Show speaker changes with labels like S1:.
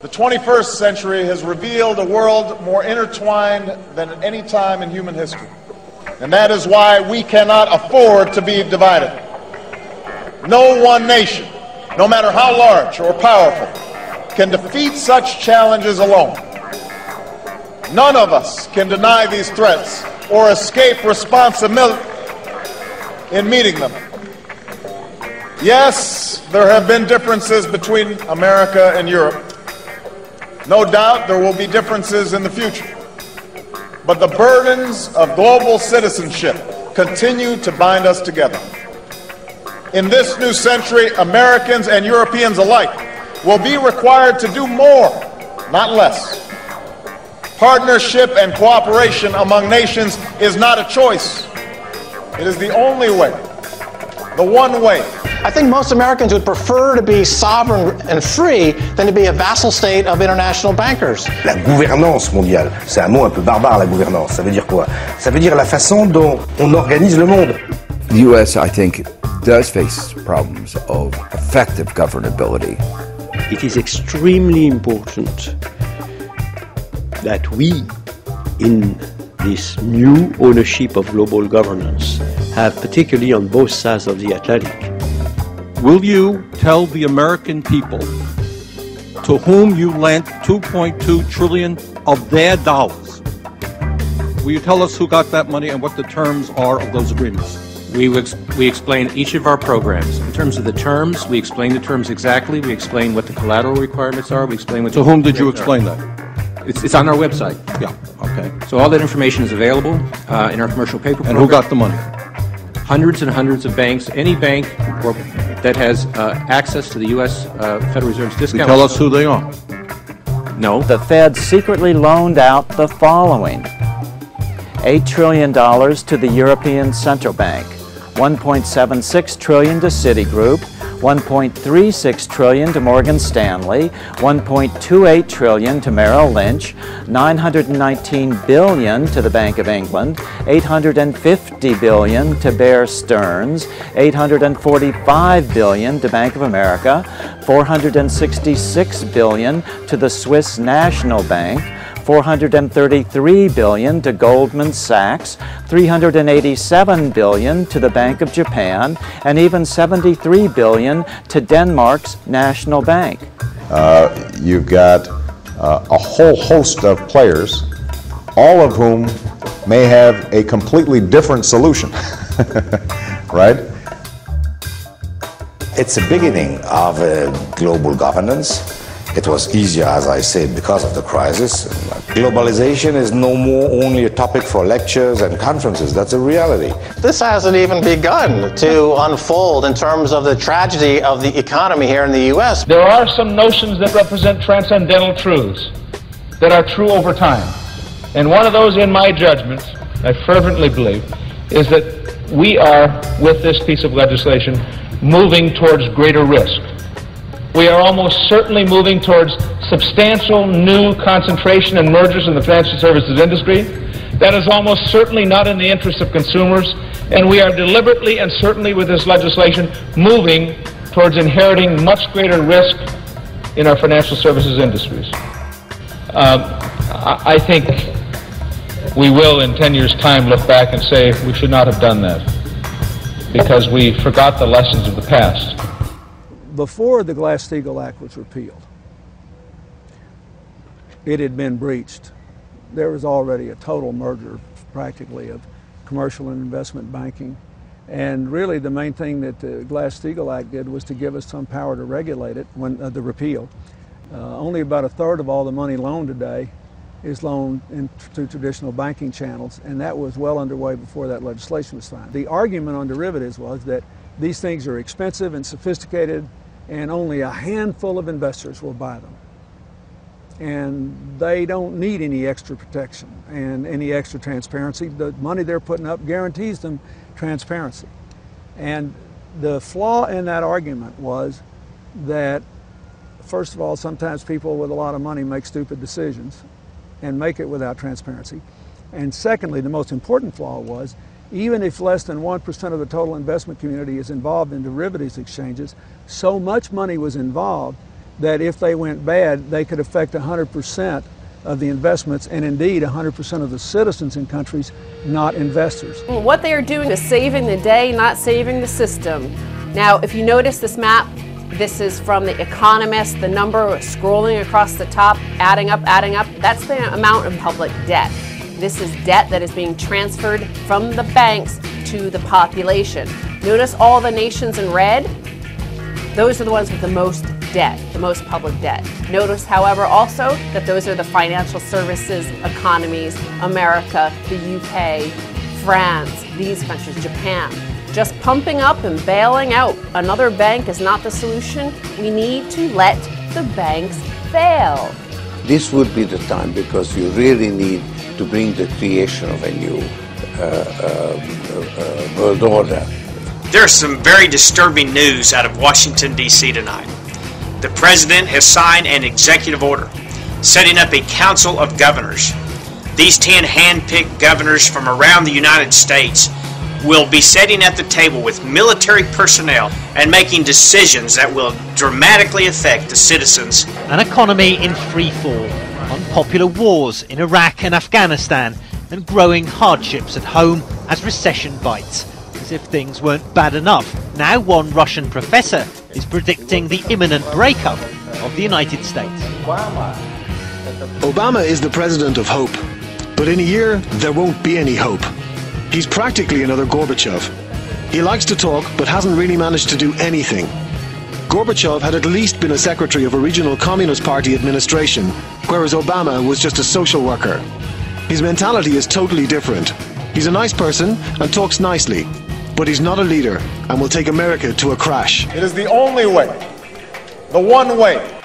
S1: The 21st century has revealed a world more intertwined than at any time in human history. And that is why we cannot afford to be divided. No one nation, no matter how large or powerful, can defeat such challenges alone. None of us can deny these threats or escape responsibility in meeting them. Yes, there have been differences between America and Europe. No doubt there will be differences in the future. But the burdens of global citizenship continue to bind us together. In this new century, Americans and Europeans alike will be required to do more, not less. Partnership and cooperation among nations is not a choice. It is the only way, the one way.
S2: I think most Americans would prefer to be sovereign and free than to be a vassal state of international bankers.
S3: La gouvernance mondiale, c'est un mot un peu barbare, la gouvernance. Ça veut dire quoi? Ça veut dire la façon dont on organise le monde.
S4: The U.S., I think, does face problems of effective governability.
S5: It is extremely important that we, in this new ownership of global governance, have, particularly on both sides of the Atlantic.
S6: Will you tell the American people to whom you lent $2.2 trillion of their dollars? Will you tell us who got that money and what the terms are of those agreements?
S7: We explain each of our programs. In terms of the terms, we explain the terms exactly. We explain what the collateral requirements are. We explain what.
S6: To whom did you explain that?
S7: It's on our website.
S6: Yeah. Okay.
S7: So all that information is available in our commercial paper program.
S6: And who got the money?
S7: Hundreds and hundreds of banks. Any bank that has access to the U.S. Federal Reserve's discount.
S6: You tell us who they are.
S7: No.
S8: The Fed secretly loaned out the following: $8 trillion to the European Central Bank, $1.76 trillion to Citigroup, $1.36 trillion to Morgan Stanley, $1.28 trillion to Merrill Lynch, $919 billion to the Bank of England, $850 billion to Bear Stearns, $845 billion to Bank of America, $466 billion to the Swiss National Bank, $433 billion to Goldman Sachs, $387 billion to the Bank of Japan, and even $73 billion to Denmark's National Bank.
S9: You've got a whole host of players, all of whom may have a completely different solution, right?
S3: It's the beginning of global governance. It was easier, as I said, because of the crisis. Globalization is no more only a topic for lectures and conferences. That's a reality.
S2: This hasn't even begun to unfold in terms of the tragedy of the economy here in the U.S.
S10: There are some notions that represent transcendental truths that are true over time. And one of those, in my judgment, I fervently believe, is that we are, with this piece of legislation, moving towards greater risk. We are almost certainly moving towards substantial new concentration and mergers in the financial services industry. That is almost certainly not in the interest of consumers, and we are deliberately and certainly with this legislation moving towards inheriting much greater risk in our financial services industries. I think we will, in 10 years' time, look back and say we should not have done that because we forgot the lessons of the past.
S11: Before the Glass-Steagall Act was repealed, it had been breached. There was already a total merger, practically, of commercial and investment banking. And really the main thing that the Glass-Steagall Act did was to give us some power to regulate it when the repeal. Only about a third of all the money loaned today is loaned into traditional banking channels, and that was well underway before that legislation was signed. The argument on derivatives was that these things are expensive and sophisticated, and only a handful of investors will buy them. And they don't need any extra protection and any extra transparency. The money they're putting up guarantees them transparency. And the flaw in that argument was that, first of all, sometimes people with a lot of money make stupid decisions and make it without transparency. And secondly, the most important flaw was, even if less than 1% of the total investment community is involved in derivatives exchanges, so much money was involved that if they went bad, they could affect 100% of the investments, and indeed 100% of the citizens in countries, not investors.
S12: What they are doing is saving the day, not saving the system. Now, if you notice this map, this is from The Economist, the number scrolling across the top, adding up, that's the amount of public debt. This is debt that is being transferred from the banks to the population. Notice all the nations in red? Those are the ones with the most debt, the most public debt. Notice, however, also that those are the financial services economies, America, the UK, France, these countries, Japan. Just pumping up and bailing out another bank is not the solution. We need to let the banks fail.
S13: This would be the time, because you really need to bring the creation of a new world order.
S14: There's some very disturbing news out of Washington, D.C. tonight. The President has signed an executive order setting up a council of governors. These 10 hand-picked governors from around the United States will be sitting at the table with military personnel and making decisions that will dramatically affect the citizens.
S15: An economy in free fall, unpopular wars in Iraq and Afghanistan, and growing hardships at home as recession bites. As if things weren't bad enough, now one Russian professor is predicting the imminent breakup of the United States.
S16: Obama is the president of hope, but in a year there won't be any hope. He's practically another Gorbachev. He likes to talk, but hasn't really managed to do anything. Gorbachev had at least been a secretary of a regional Communist Party administration, whereas Obama was just a social worker. His mentality is totally different. He's a nice person and talks nicely, but he's not a leader and will take America to a crash.
S1: It is the only way, the one way.